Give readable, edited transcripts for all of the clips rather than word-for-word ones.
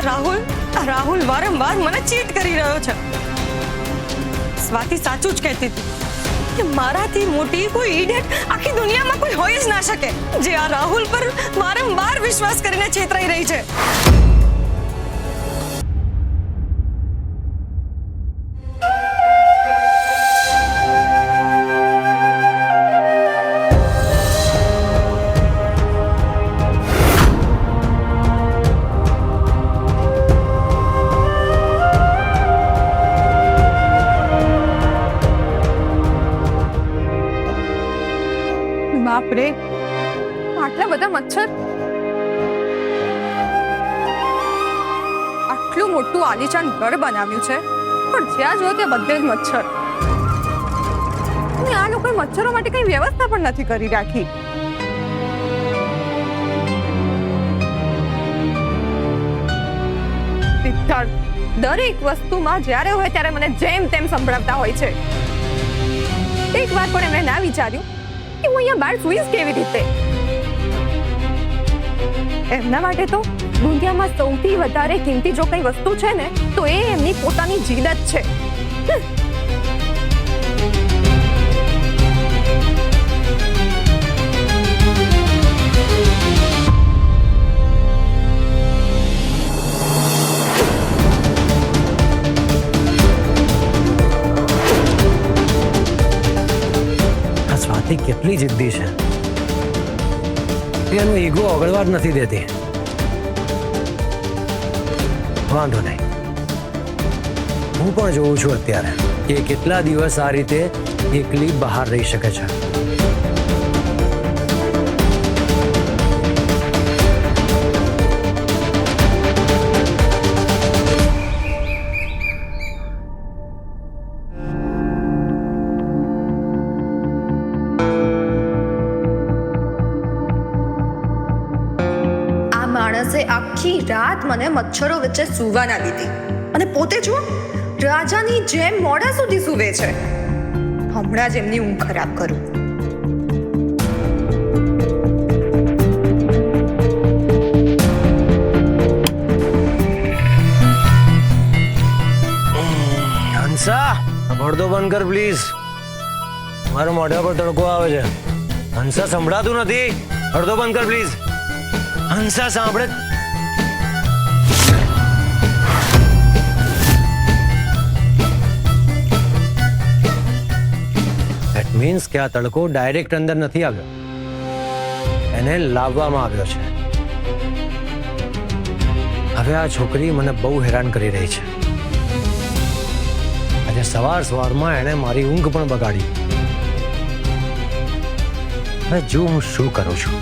રાહુલ વારંવાર મને ચીટ કરી રહ્યો છે. સ્વાતિ સાચું જ કહેતી હતી કે મારાથી મોટી કોઈ ઇડિયટ આખી દુનિયામાં કોઈ હોય જ ના શકે જે આ રાહુલ પર વારંવાર વિશ્વાસ કરીને છેતરાઈ રહી છે. બાપરે, આટલા બધા મચ્છર! આટલું મોટું આલીશાન ઘર બનાવ્યું છે પણ જ્યાં જો ત્યાં બધે જ મચ્છર. અને આ લોકોએ મચ્છરો માટે કઈ વ્યવસ્થા પણ નથી કરી રાખી. તિથલ, દરેક વસ્તુમાં જ્યારે હોય ત્યારે મને જેમ તેમ સંભળાવતા હોય છે. એક વાર પણ એમણે ના વિચાર્યું કે હું અહીંયા બહાર સુઈશ કેવી રીતે. એમના માટે તો દુનિયામાં સૌથી વધારે કિંમતી જો કઈ વસ્તુ છે ને તો એ એમની પોતાની જીદ જ છે. સ્વાતિ કેટલી જિદ્દી છે, એનું ઈગો ઓગળવા જ નથી દેતી. વાંધો નહીં, હું પણ જોઉં છું અત્યારે કે કેટલા દિવસ આ રીતે એકલી બહાર રહી શકે છે. માણસે આખી રાત મને મચ્છરો વચ્ચે સૂવા ના દીધી અને પોતે જો રાજાની જેમ મોડા સુધી સૂવે છે. હમણાં જ એમની ઊંઘ ખરાબ કરું. હંસા, પડદો બંધ કર પ્લીઝ. મારા મોઢા પર તડકો આવે છે. હંસા, સંભળાતું નથી. પડદો બંધ કર પ્લીઝ. હંસા, સાંભળે? ધેટ મીન્સ કે આ તડકો ડાયરેક્ટ અંદર નથી આવ્યો, એને લાવવામાં આવ્યો છે. હવે આ છોકરી મને બહુ હેરાન કરી રહી છે. આજે સવારમાં એણે મારી ઊંઘ પણ બગાડી. હવે જો હું શું કરું છું.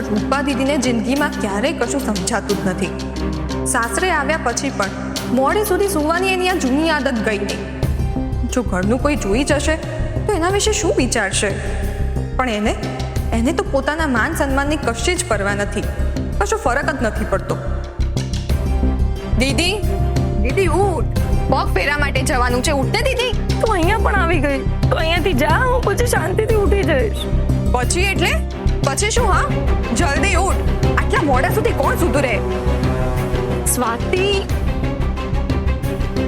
રૂપા દીદીને જિંદગીમાં ક્યારેય કશું સમજાતું જ નથી. સાસરે આવ્યા પછી પણ મોડે સુધી સૂવાની એની આ જૂની આદત ગઈ નહીં. જો ઘરનું કોઈ જોઈ જશે તો એના વિશે શું વિચારશે? પણ એને તો પોતાના માન સન્માનની કશી જ પરવા નથી. કશો ફરક જ નથી પડતો. દીદી, ઉઠ, પગ ફેરા માટે જવાનું છે. ઉઠ ને દીદી. તું અહીંયા પણ આવી ગઈ તો અહીંયાથી જા, હું પછી શાંતિથી ઉઠી જઈશ. પછી એટલે પછી શું? હા, જલ્દી ઉઠ. આટલા મોડા સુધી કોણ સૂતું રહે? સ્વાતિ,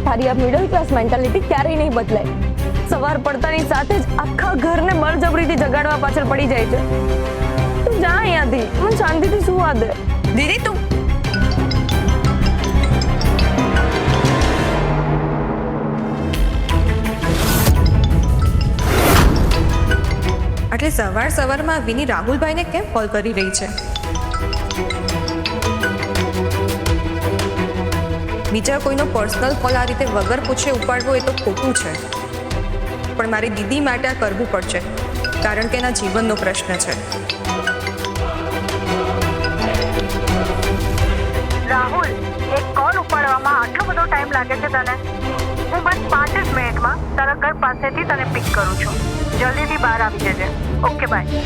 તારી આ મિડલ ક્લાસ મેન્ટાલિટી ક્યારેય નહીં બદલાય. સવાર પડતાની સાથે જ આખા ઘરને બળજબરીથી જગાડવા પાછળ પડી જાય છે. તું જા અહીંયાથી, મને શાંતિથી સુવા દે. દીદી, તું એટલે સવારમાં વિની રાહુલભાઈને કેમ કોલ કરી રહી છે? બીજા કોઈનો પર્સનલ કોલ આ રીતે વગર પૂછે ઉપાડવો એ તો ખોટું છે. પણ મારી દીદી માટે આ કરવું પડશે, કારણ કે એના જીવનનો પ્રશ્ન છે. રાહુલ, એક કોલ ઉપાડવામાં આટલો બધો ટાઈમ લાગે છે તને? હું બસ 5 જ મિનિટમાં તારા ઘર પાસેથી તને પિક કરું છું. જલ્દીથી બહાર આવી જજે. Okay, by.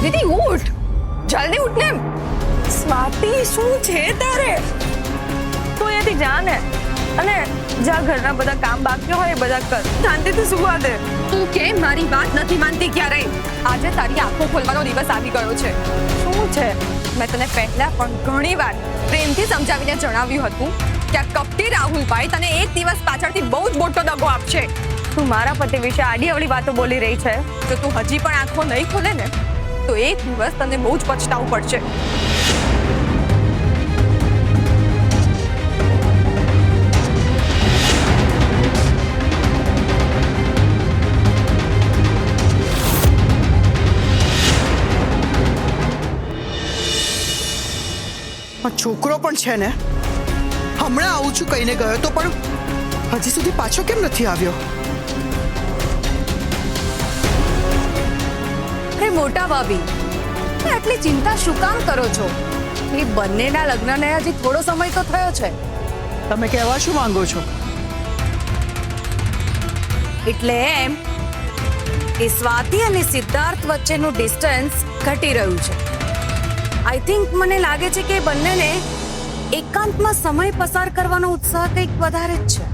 દીદી ઉઠ, જલ્દી ઉઠ ને. સ્વાતિ શું છે તારે? તું અહીંયાથી જા ને અને જા ઘરના બધા કામ બાકી હોય એ બધા કર. શાંતિથી સુવા દે. તું કેમ મારી વાત નથી માનતી ક્યારેય? આજે તારી આંખો ખોલવાનો દિવસ આવી ગયો છે. શું છે? મેં તને પહેલા પણ ઘણી વાર પ્રેમથી સમજાવીને જણાવ્યું હતું કે આ કપટી રાહુલભાઈ તને એક દિવસ પાછળથી બહુ જ મોટો દગો આપશે. તું મારા પતિ વિશે આડી અવળી વાતો બોલી રહી છે. જો તું હજી પણ આંખો નહીં ખોલે ને તો એક દિવસ તને બહુ જ પછતાવું પડશે. છોકરો પણ છે ને, હમણાં આવું છું કહીને ગયો તો પણ હજી સુધી પાછો કેમ નથી આવ્યો? અરે મોટા ભાભી, આટલી ચિંતા શું કામ કરો છો? એ બંનેના લગ્નને હજી થોડો સમય તો થયો છે. તમે કહેવા શું માંગો છો? એટલે એમ કે સ્વાતિ અને સિદ્ધાર્થ વચ્ચેનું ડિસ્ટન્સ ઘટી રહ્યું છે. આઈ થિંક મને લાગે છે કે બંનેને એકાંતમાં સમય પસાર કરવાનો ઉત્સાહ કંઈક વધારે જ છે.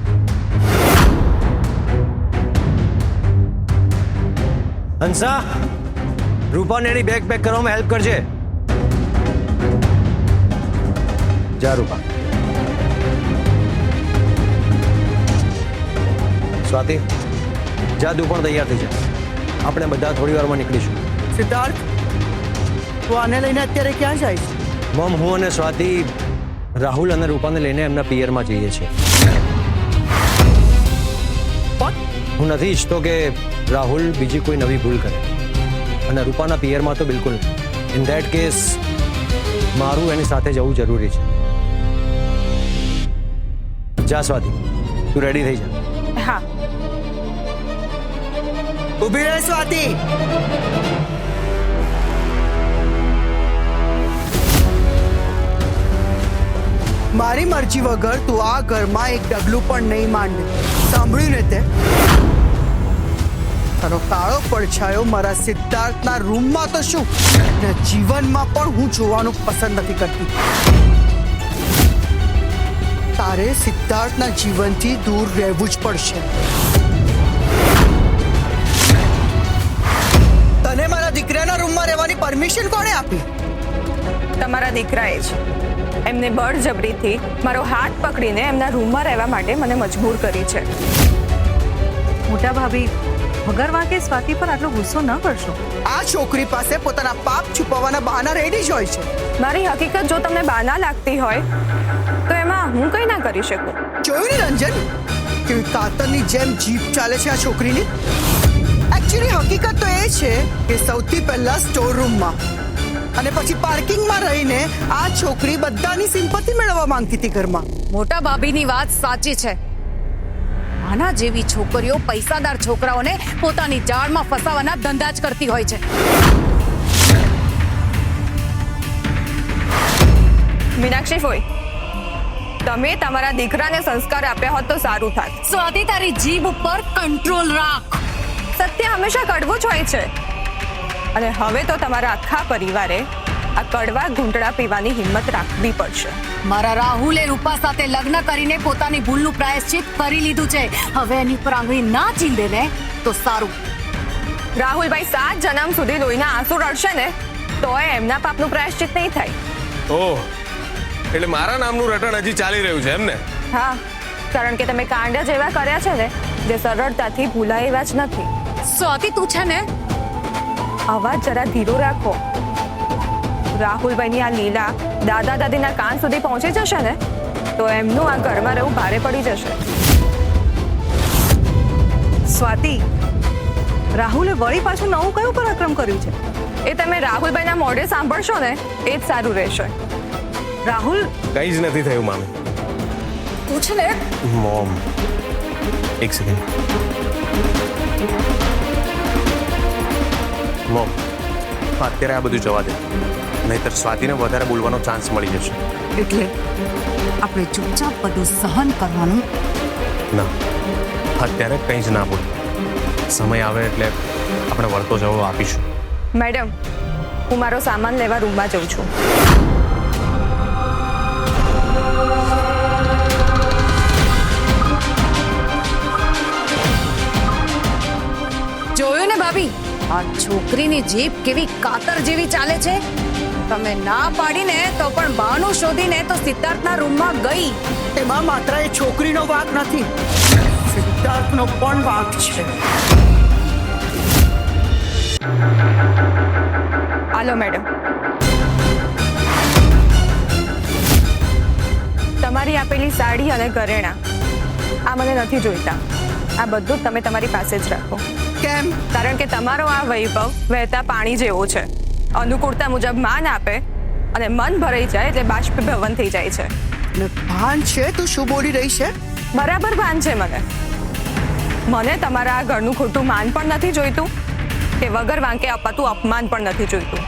હંસા, રૂપાને એની બેગ પેક કરવામાં હેલ્પ કરજે. જા રૂપા. સ્વાતિ, જા તું પણ તૈયાર થઈ જા. આપણે બધા થોડી વારમાં નીકળીશું. સિદ્ધાર્થ, તું આને લઈને અત્યારે ક્યાં જાય છે? મમ, હું અને સ્વાતિ રાહુલ અને રૂપાને લઈને એમના પિયરમાં જઈએ છીએ. હું નથી ઈચ્છતો કે રાહુલ બીજી કોઈ નવી ભૂલ કરે, અને રૂપાના પિયરમાં તો બિલકુલ નહીં. ઇન ધેટ કેસ મારું એની સાથે જવું જરૂરી છે. જા સ્વાતિ, તું રેડી થઈ જા. હા. ઊભી રહે સ્વાતિ. મારી મરજી વગર તું આ ઘરમાં એક ડગલું પણ નહીં માંડે. સાંભળ્યું ને તે? તારો કાળો પડછાયો મારા સિદ્ધાર્થના રૂમમાં તો શું, ને જીવનમાં પણ હું જોવાનું પસંદ નથી કરતી. તારે સિદ્ધાર્થના જીવનથી દૂર રહેવું જ પડશે. તને મારા દીકરાના રૂમમાં રહેવાની પરમિશન કોણે આપી? તમારા દીકરાએ જ. એમને બળજબરીથી મારો હાથ પકડીને એમના રૂમમાં રહેવા માટે મને મજબૂર કરી છે. મોટા ભાભી, વગર વાંકે સ્વાતિ પર આટલો ગુસ્સો ન કરશો. આ છોકરી પાસે પોતાના પાપ છુપાવવાના બહાના રેડી જ હોય છે. મારી હકીકત જો તમને બાના લાગતી હોય તો એમાં હું કંઈ ના કરી શકું. જોયું ને રંજન, કેવી કાતરની જેમ જીભ ચાલે છે આ છોકરીની. એકચ્યુઅલી હકીકત તો એ છે કે સૌથી પહેલા સ્ટોર રૂમમાં અને પછી પાર્કિંગમાં રહીને આ છોકરી બધાની સિમ્પથી મેળવવા માંગતી હતી ઘરમાં. મોટા ભાભીની વાત સાચી છે. આના જેવી છોકરીઓ પૈસાદાર છોકરાઓને પોતાની જાળમાં ફસાવાના ધંધા જ કરતી હોય છે. મીનાક્ષી ફોઈ, તમે તમારા દીકરાને સંસ્કાર આપ્યા હોત તો સારું થાત. સ્વાતિ, તારી જીભ ઉપર કંટ્રોલ રાખ. સત્ય હંમેશા કડવું જ હોય છે, અને હવે તો તમારા આખા પરિવારે આ કડવા ઘૂંટડા પીવાની હિંમત રાખવી પડશે. મારા રાહુલે રૂપા સાથે લગ્ન કરીને પોતાની ભૂલનું પ્રાયશ્ચિત કરી લીધું છે. હવે એની પર આંગળી ના ચીંધે ને તો સારું. રાહુલભાઈ 7 જન્મ સુધી લોહીના આંસુ રડશે ને તોય એમના પાપનું પ્રાયશ્ચિત નહીં થાય. ઓહ, એટલે મારા નામનું રટણ હજી ચાલી રહ્યું છે એમ ને? હા, કારણ કે તમે કાંડ જ એવા કર્યા છે ને જે સરળતાથી ભૂલાય એવા જ નથી. સ્વાતિ, તું છે ને, અવાજ જરા ધીરો રાખો. રાહુલભાઈની આ લીલા દાદા દાદીના કાન સુધી પહોંચી જશે ને તો એમનું આ ઘરમાં રહેવું ભારે પડી જશે. સ્વાતિ, રાહુલે વળી પાછું નવું કયું પરાક્રમ કર્યું છે? એ તમે રાહુલભાઈના મોઢે સાંભળશો ને એ જ સારું રહેશે. રાહુલ, કંઈ જ નથી થયું મામી. તું છે ને, મોમ, એક સેકન્ડ. મોમ, અત્યારે આ બધું જવા દે, નહીતર સ્વાતિને વધારે બોલવાનો ચાન્સ મળી જશે. એટલે આપણે ચૂપચાપ બધું સહન કરવાનું. ના, અત્યારે કંઈ જ ના બોલ. સમય આવે એટલે આપણે વળતો જવાબ આપીશું. મેડમ, હું મારો સામાન લેવા રૂમમાં જઉં છું. જોયું ને ભાભી, આ છોકરીની જીભ કેવી કાતર જેવી ચાલે છે. તમે ના પાડીને તો પણ બહાનું શોધીને તો સિદ્ધાર્થના રૂમમાં ગઈ. એમાં માત્ર એ છોકરીનો વાંક નથી, સિદ્ધાર્થનો પણ વાંક છે. હાલો મેડમ, તમારી આપેલી સાડી અને ઘરેણાં આ મને નથી જોઈતા. આ બધું જ તમે તમારી પાસે જ રાખો. કેમ? કારણ કે તમારો આ વૈભવ વહેતા પાણી જેવો છે. અનુકૂળતા મુજબ માન આપે અને મન ભરાઈ જાય એટલે બાષ્પીભવન થઈ જાય છે. ને ભાન છે તું શું બોલી રહી છે? બરાબર ભાન છે મને. મને તમારા આ ઘરનું ખોટું માન પણ નથી જોઈતું કે વગર વાંકે અપાતું અપમાન પણ નથી જોઈતું.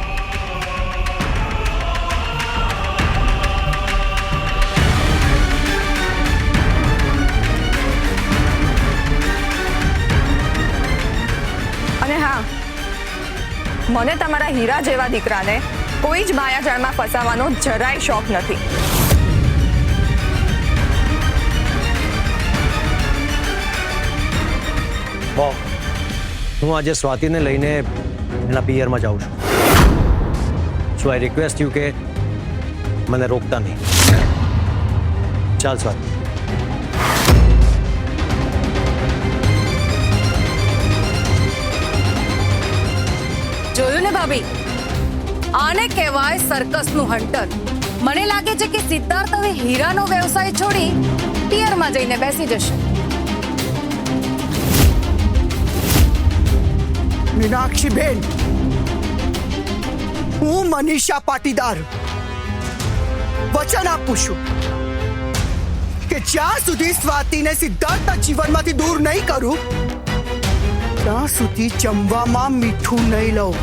અને હા, મને તમારા હીરા જેવા દીકરાને કોઈ જ માયાજાળમાં ફસાવાનો જરાય શોખ નથી. બોલ, હું આજે સ્વાતિને લઈને એના પિયરમાં જાઉં છું. સો આઈ રિક્વેસ્ટ યુ કે મને રોકતા નહીં. ચાલ સ્વાતિ. જોયું ને ભાભી, આને કહેવાય સર્કસનું હન્ટર. મને લાગે છે કે સિદ્ધાર્થ હવે હીરાનો વ્યવસાય છોડી પિયરમાં જઈને બેસી જશે. મીનાક્ષી બેન, હું મનીષા પાટીદાર વચન આપું છું કે જ્યાં સુધી સ્વાતિને સિદ્ધાર્થના જીવનમાંથી દૂર નહીં કરું ત્યાં સુધી જમવામાં મીઠું નહીં લઉં.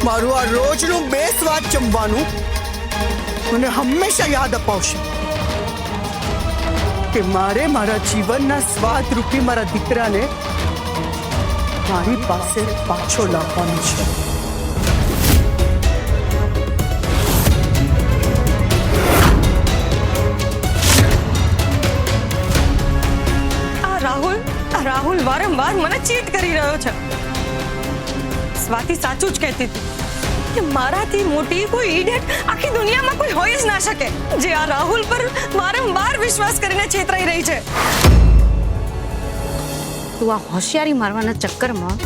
મારું આ રોજનું બેસ્વાદ જમવાનું મને હંમેશા યાદ અપાવશે કે મારે મારા જીવનના સ્વાદ રૂપી મારા દીકરાને મારી પાસે પાછો લાવવાનો છે. આ રાહુલ વારંવાર મને ચીટ કરી રહ્યો છે. સ્વાતિ સાચું જ કહેતી હતી કે મારાથી મોટી કોઈ ઇડિયટ આખી દુનિયામાં કોઈ હોઈ જ ના શકે જે આ રાહુલ પર વારંવાર વિશ્વાસ કરીને છેતરાઈ રહી છે. તું આ હોશિયારી મારવાના ચક્કરમાં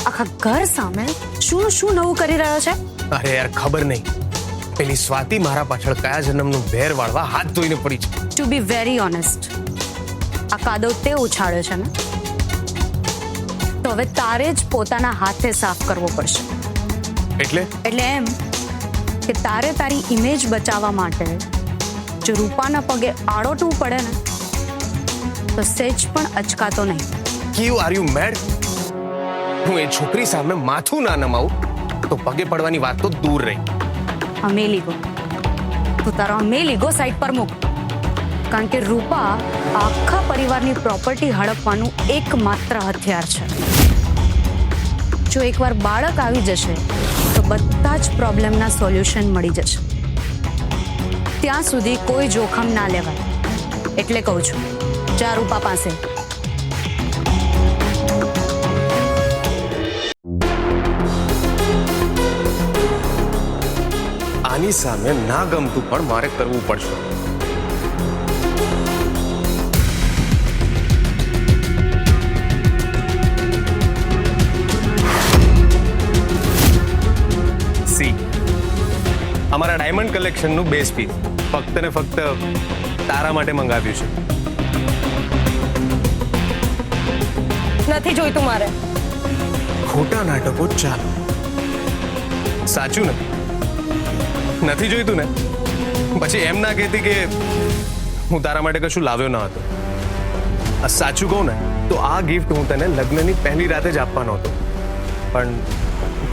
આખા ઘર સામે શું નવું કરી રહ્યો છે? અરે યાર, ખબર નહીં પેલી સ્વાતિ મારા પાછળ કયા જન્મનું વેર વાળવા હાથ ધોઈને પડી છે. ટુ બી વેરી ઓનેસ્ટ, આ કાદવ તે ઉછાળ્યો છે ને, તો હવે તારે જ પોતાના હાથે સાફ કરવો પડશે. એટલે એમ કે તારે તારી ઇમેજ બચાવવા માટે જો રૂપાના પગે આડોટવું પડે ને તો સેજ પણ અચકાતો નહીં. ક્યુ આર યુ મેડ? હું એ છોકરી સામે માથું ના નમાવું તો પગે પડવાની વાત તો દૂર રહી. અમેલીગો, તું તારો અમેલીગો સાઈડ પર મૂક. કારણ કે રૂપા આખા પરિવારની પ્રોપર્ટી હડપવાનું એકમાત્ર હથિયાર છે. જો એકવાર બાળક આવી જશે તો બધા જ પ્રોબ્લેમના સોલ્યુશન મળી જશે. ત્યાં સુધી કોઈ જોખમ ના લેવાય. એટલે કહું છું, જા રૂપા પાસે. આની સામે ના ગમતું પણ મારે કરવું પડશે. અમારા ડાયમંડ કલેક્શનનું બેઝ પીસ ફક્ત ને ફક્ત તારા માટે મંગાવ્યું છે. નથી જોઈતું મારે. ખોટા નાટકો ચાલો. સાચું ને? નથી જોઈતું ને? પછી એમ ના કહેતી કે હું તારા માટે કશું લાવ્યો ન હતો. સાચું કહું ને તો આ ગિફ્ટ હું તને લગ્નની પહેલી રાતે જ આપવાનો હતો, પણ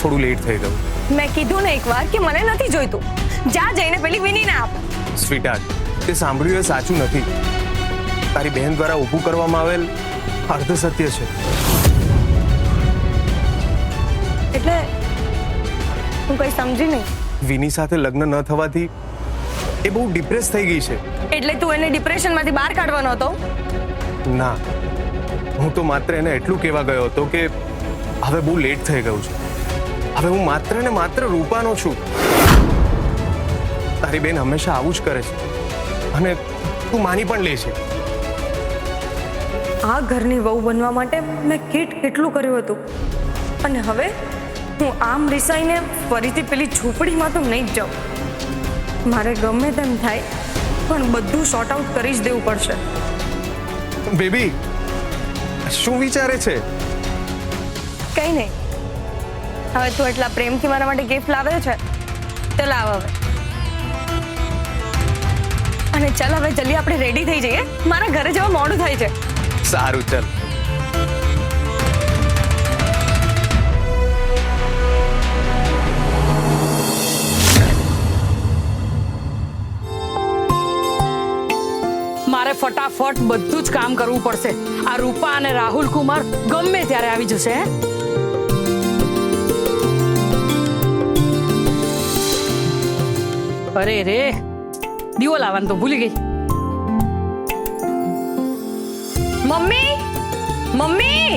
થોડું લેટ થઈ ગયું. મેં કીધું ને એકવાર કે મને નથી જોઈતું. જા જઈને પેલી વિનીને આપ. સ્વીટહાર્ટ, તે સાંભળ્યું એ સાચું નથી. તારી બહેન દ્વારા ઊભું કરવામાં આવેલ અર્ધ સત્ય છે. એટલે હું કઈ સમજી નહીં. વિની સાથે લગ્ન ન થવાથી એ બહુ ડિપ્રેસ થઈ ગઈ છે. એટલે તું એને ડિપ્રેશનમાંથી બહાર કાઢવાનો હતો? ના, હું તો માત્ર એને એટલું કહેવા ગયો હતો કે હવે બહુ લેટ થઈ ગયું છે. હવે હું માત્ર ને માત્ર રૂપાનો છું. તારી બેન હંમેશા આવું જ કરે છે અને તું માની પણ લે છે. આ ઘરની વહુ બનવા માટે મેં કેટલું કર્યું હતું, અને હવે હું આમ રિસાઈને ફરીથી પેલી ઝૂંપડીમાં તો નહીં જ જાઉં. મારે ગમે તેમ થાય પણ બધું સોર્ટ આઉટ કરી જ દેવું પડશે. બેબી, શું વિચારે છે? કંઈ નહીં. હવે તું એટલા પ્રેમથી મારા માટે ગિફ્ટ લાવ્યો છે તો લાવ હવે. અને ચાલ હવે જલ્દી આપણે રેડી થઈ જઈએ, મારા ઘરે જવા મોડું થાય છે. સારું, ચાલ. મારે ફટાફટ બધું જ કામ કરવું પડશે. આ રૂપા અને રાહુલ કુમાર ગમે ત્યારે આવી જશે. અરે રે, દીવો લાવવાનું તો ભૂલી ગઈ. મમ્મી, મમ્મી,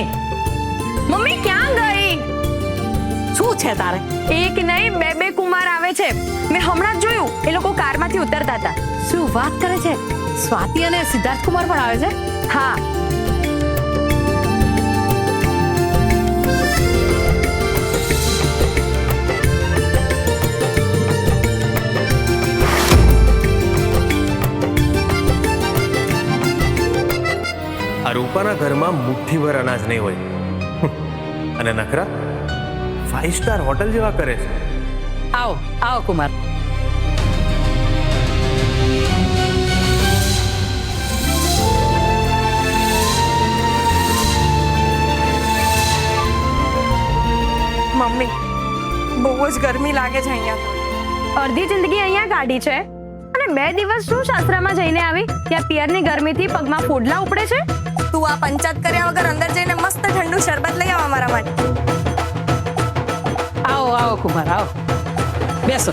મમ્મી ક્યાં ગઈ? શું છે તારે? એક નહીં બે કુમાર આવે છે. મેં હમણાં જ જોયું, એ લોકો કારમાંથી ઉતરતા હતા. શું વાત કરે છે? સ્વાતિ અને સિદ્ધાર્થ કુમાર પણ આવે છે? હા. આ રૂપાના ઘરમાં મુઠ્ઠીભર અનાજ નહીં હોય અને નખરા 5 સ્ટાર હોટલ જેવા કરે છે. આવો આવો કુમાર. મમ્મી, બહુ જ ગરમી લાગે છે અહીંયા. અડધી જિંદગી અહીંયા કાઢી છે અને 2 દિવસ શું શાસ્ત્રામાં જઈને આવી ત્યાં પિયરની ગરમીથી પગમાં ફોડલા ઉપડે છે. તું આ પંચાયત કર્યા વગર અંદર જઈને મસ્ત ઠંડુ શરબત લઈ આવ મારા માટે. આવો આવો કુમાર, આવો બેસો.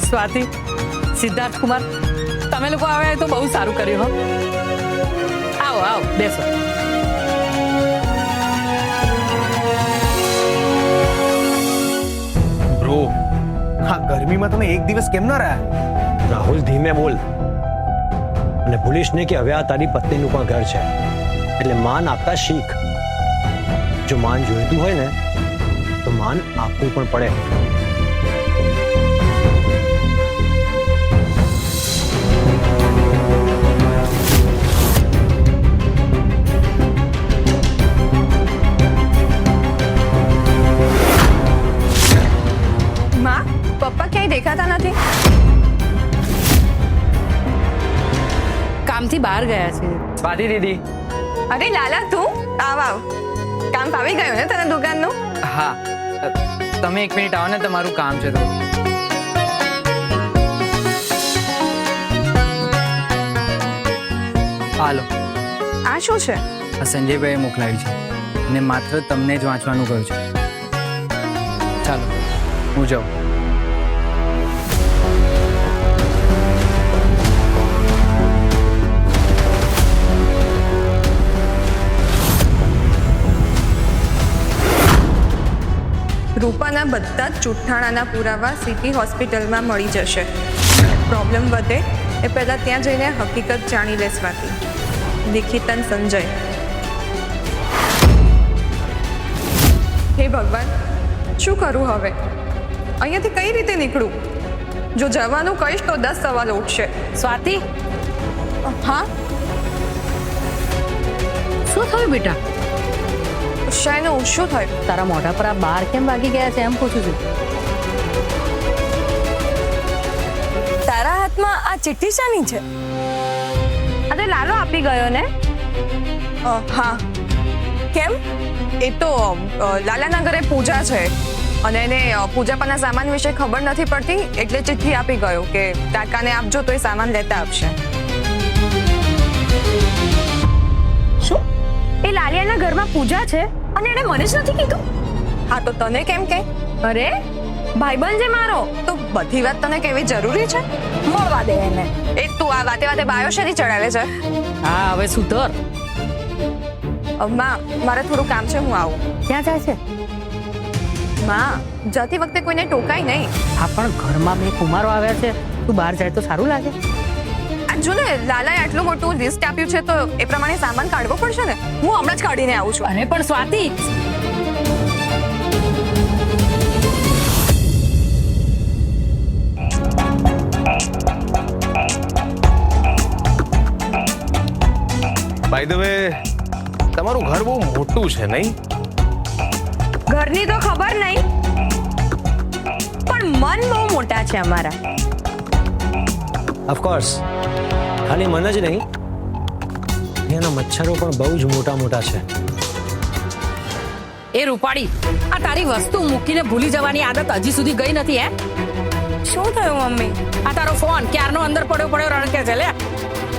સ્વાતિ, સિદ્ધાર્થ કુમાર, તમે લોકો આવ્યા તો બહુ સારું કર્યું. હો, આવો આવો બેસો. બ્રો, આ ગરમીમાં તમે એક દિવસ કેમ ના રહ્યા? રાહુલ, ધીમે બોલ. અને ભૂલીશ નહીં કે હવે આ તારી પત્નીનું પણ ઘર છે, એટલે માન આપતા શીખ. જો માન જોઈતું હોય ને તો માન આપવું પણ પડે. માં, પપ્પા ક્યાંય દેખાતા નથી. કામથી બહાર ગયા છે. સ્વાતિ દીદી. અરે લાલા, તું આવ આવ. કામ ફાવી ગયું ને તને દુકાનનું? હા, તમે 1 મિનિટ આવો ને, તમારું કામ છે તો. હાલો. આ શું છે? આ સંજયભાઈએ મોકલાવી છે ને માત્ર તમને જ વાંચવાનું કહ્યું છે. ચાલો, હું જાઉં. રૂપાના બધા જ જુઠ્ઠાણાના પુરાવા સિટી હોસ્પિટલમાં મળી જશે. પ્રોબ્લેમ વધે એ પહેલા ત્યાં જઈને હકીકત જાણી લે સ્વાતિ. દીક્ષિતન સંજય. હે ભગવાન, શું કરું હવે? અહીંયાથી કઈ રીતે નીકળું? જો જવાનું કહીશ તો 10 સવાલ ઉઠશે. સ્વાતિ, હા, શું થયું બેટા? શાયનું શું થયું? તારા મોઢા પર આ બાર કેમ વાગી ગયા છે એમ પૂછું છું. તારા હાથમાં આ ચિઠ્ઠી શાની છે? આ તો લાલો આપી ગયો ને. હા. કેમ? એ તો લાલાના ઘરે પૂજા છે અને એને પૂજા પરના સામાન વિશે ખબર નથી પડતી એટલે ચિઠ્ઠી આપી ગયો કે કાકાને આપજો તો એ સામાન લેતા આપશે. શું એ લાલિયાના ઘરમાં પૂજા છે અને એણે મને જ નથી કીધું? હા તો તને કેમ કે? અરે ભાઈબંધ છે મારો. તો બધી વાત તને કેવી જરૂરી છે? મળવા દે એને. એ તું આ વાતે વાતે બાયો શેની ચડાવે છે? હા હવે સુધર. માં મારે થોડું કામ છે, હું આવું. ક્યાં જાય છે? માં જતી વખતે કોઈને ટોકાય નહીં. હા પણ ઘરમાં બે કુમારો આવ્યા છે, તું બહાર જાય તો સારું લાગે. આ જો ને લાલાએ આટલું મોટું લિસ્ટ આપ્યું છે તો એ પ્રમાણે સામાન કાઢવો પડશે ને. હું હમણાં જ કાઢીને આવું છું. અને પણ સ્વાતિ, બાય ધ વે તમારું ઘર બહુ મોટું છે નહીં? ઘરની તો ખબર નહીં પણ મન બહુ મોટા છે અમારા. ઓફકોર્સ ખાલી મન જ નહીં, એના મચ્છરો પણ બહુ જ મોટા મોટા છે. એ રૂપાળી, આ તારી વસ્તુ મૂકીને ભૂલી જવાની આદત હજી સુધી ગઈ નથી હે? શું થયું મમ્મી? આ તારો ફોન ક્યારનો અંદર પડ્યો રણકે છે લે.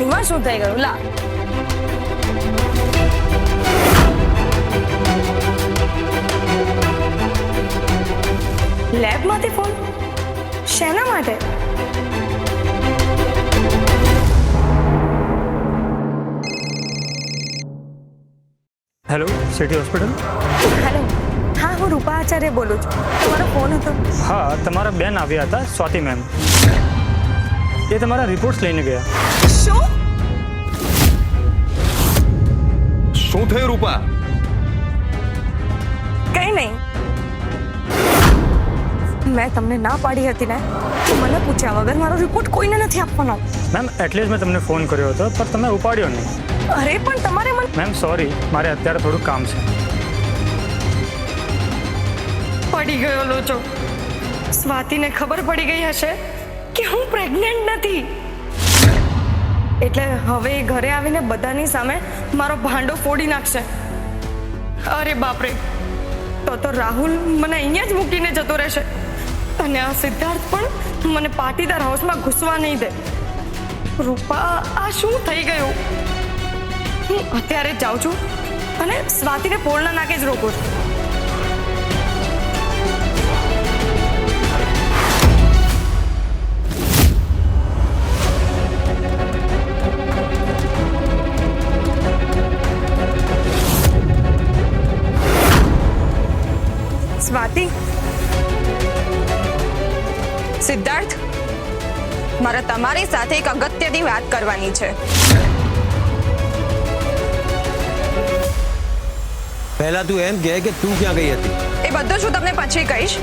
એમાં શું થઈ ગયું? લા લેબમાંથી ફોન? શેના માટે? Hello, city hospital. હેલો, હા હું રૂપા આચાર્ય બોલું છું. તમારો ફોન હતો? હા, તમારા બેન આવ્યા હતા, સ્વાતિ મેમ. એ તમારા રિપોર્ટ્સ લઈને ગયા. શું? શું થયું રૂપા? કઈ નહીં. મેં તમને ના પાડી હતી ને, તો મને પૂછ્યા વગર મારો રિપોર્ટ કોઈને નથી આપવાનો. મેમ, એટલે જ મેં તમને ફોન કર્યો હતો પણ તમે ઉપાડ્યો નહીં. અરે પણ તમારે મને મેમ સોરી, મારે અત્યારે થોડું કામ છે. પડી ગયો લોચો. સ્વાતિને ખબર પડી ગઈ હશે કે હું પ્રેગ્નન્ટ નથી, એટલે હવે એ ઘરે આવીને બધાની સામે મારો ભાંડો ફોડી નાખશે. અરે બાપરે, તો રાહુલ મને અહીંયા જ મૂકીને જતો રહેશે અને આ સિદ્ધાર્થ પણ મને પાટીદાર હાઉસમાં ઘૂસવા નહીં દે. રૂપા, આ શું થઈ ગયું? હું અત્યારે જ જાઉં છું અને સ્વાતિને પોળના નાકે જ રોકું છું. સ્વાતિ, સિદ્ધાર્થ, મારે તમારી સાથે એક અગત્યની વાત કરવાની છે. પહેલા તું એમ કહે કે તું ક્યાં ગઈ હતી? એ બધું હું તમને પછી કહીશ.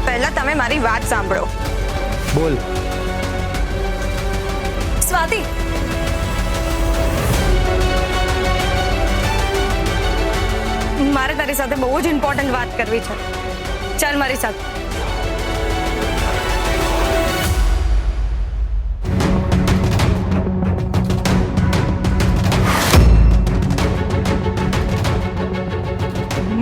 પહેલા તમે મારી વાત સાંભળો. બોલ. સ્વાતિ, મારે તારી સાથે બહુ જ ઇમ્પોર્ટન્ટ વાત કરવી છે. ચાલ મારી સાથે.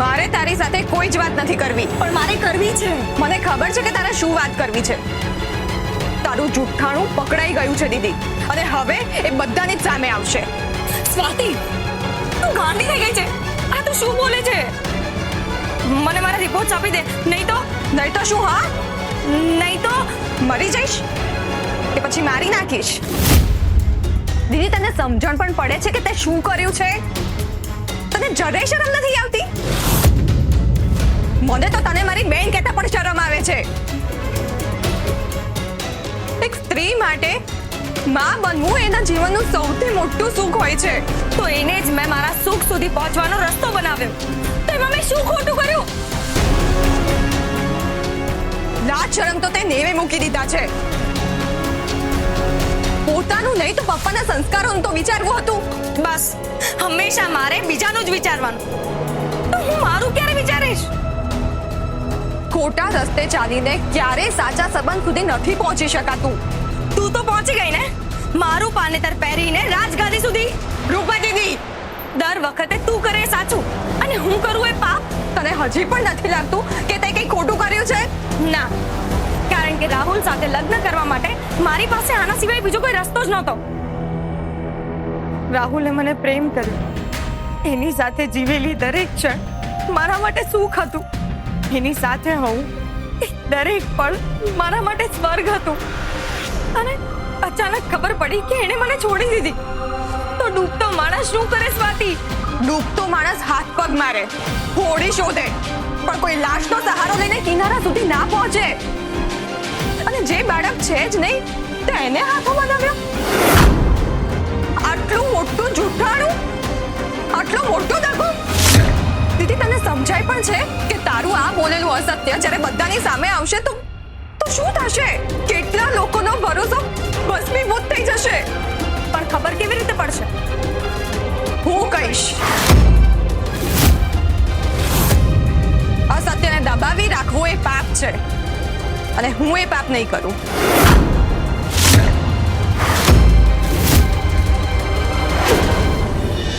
મારે તારી સાથે કોઈ જ વાત નથી કરવી. પણ મારે કરવી છે. મને ખબર છે કે તારે શું વાત કરવી છે. તારું જુઠ્ઠાણું પકડાઈ ગયું છે દીદી, અને હવે એ બધાની જ સામે આવશે. સ્વાતિ, તું ગાંડી થઈ ગઈ છે. આ તું શું બોલે છે? મને મારા રિપોર્ટ્સ આપી દે, નહીં તો શું? હા, નહીં તો મરી જઈશ કે પછી મારી નાખીશ? દીદી, તને સમજણ પણ પડે છે કે તે શું કર્યું છે? તને જરાય શરમ નથી આવતી? મને તો તને મારી બેન કહેતા પણ શરમ આવે છે. એક સ્ત્રી માટે માં બનવું એના જીવનનું સૌથી મોટું સુખ હોય છે. તો એને જ મેં મારા સુખ સુધી પહોંચવાનો રસ્તો બનાવ્યો. તો એમાં મેં શું ખોટું કર્યું? લાજ શરમ તો તે નેવે મૂકી દીધા છે. પોતાનું નહીં તો પપ્પાના સંસ્કારોનું તો વિચારવું હતું. બસ, હંમેશા મારે બીજાનું જ વિચારવાનું. તો હું મારું ક્યારે વિચારીશ? ખોટા રસ્તે ચાલીને ક્યારે સાચા સંબંધ સુધી નથી પહોંચી શકાતું. તું તો પહોંચી ગઈ ને, મારું પાનેતર પહેરીને રાજગાદી સુધી. રૂપા દીદી, દર વખતે તું કરે એ સાચું અને હું કરું એ પાપ. તને હજી પણ નથી લાગતું કે તે કંઈ ખોટું કર્યું છે? ના, કારણ કે રાહુલ સાથે લગ્ન કરવા માટે મારી પાસે આના સિવાય બીજો કોઈ રસ્તો જ નહોતો. રાહુલે મને પ્રેમ કર્યો. એની સાથે જીવેલી દરેક ક્ષણ મારા માટે સુખ હતું. એની સાથે હોવું એ દરેક પળ મારા માટે સ્વર્ગ હતું. અને અચાનક ખબર પડી કે એણે મને છોડી દીધી. તો ડૂબતો માણસ શું કરે સ્વાતિ? ડૂબતો માણસ હાથ પગ મારે, હોડી શોધે, પણ કોઈ લાશનો સહારો લઈને કિનારા સુધી ના પહોંચે. અને જે બાળક છે જ નહીં તેને હાથો બનાવ્યો. આટલું મોટું જૂઠાણું, આટલો મોટો દગો. દીદી, તને સમજાય પણ છે કે તારું આ બોલેલું અસત્ય જ્યારે બધાની સામે આવશે તો શું થશે? કેટલા લોકોનો ભરોસો ભસ્મીભૂત થઈ જશે. પણ ખબર કેવી રીતે પડશે? હું કહીશ. અસત્યને દબાવી રાખવું એ પાપ છે અને હું એ પાપ નહીં કરું.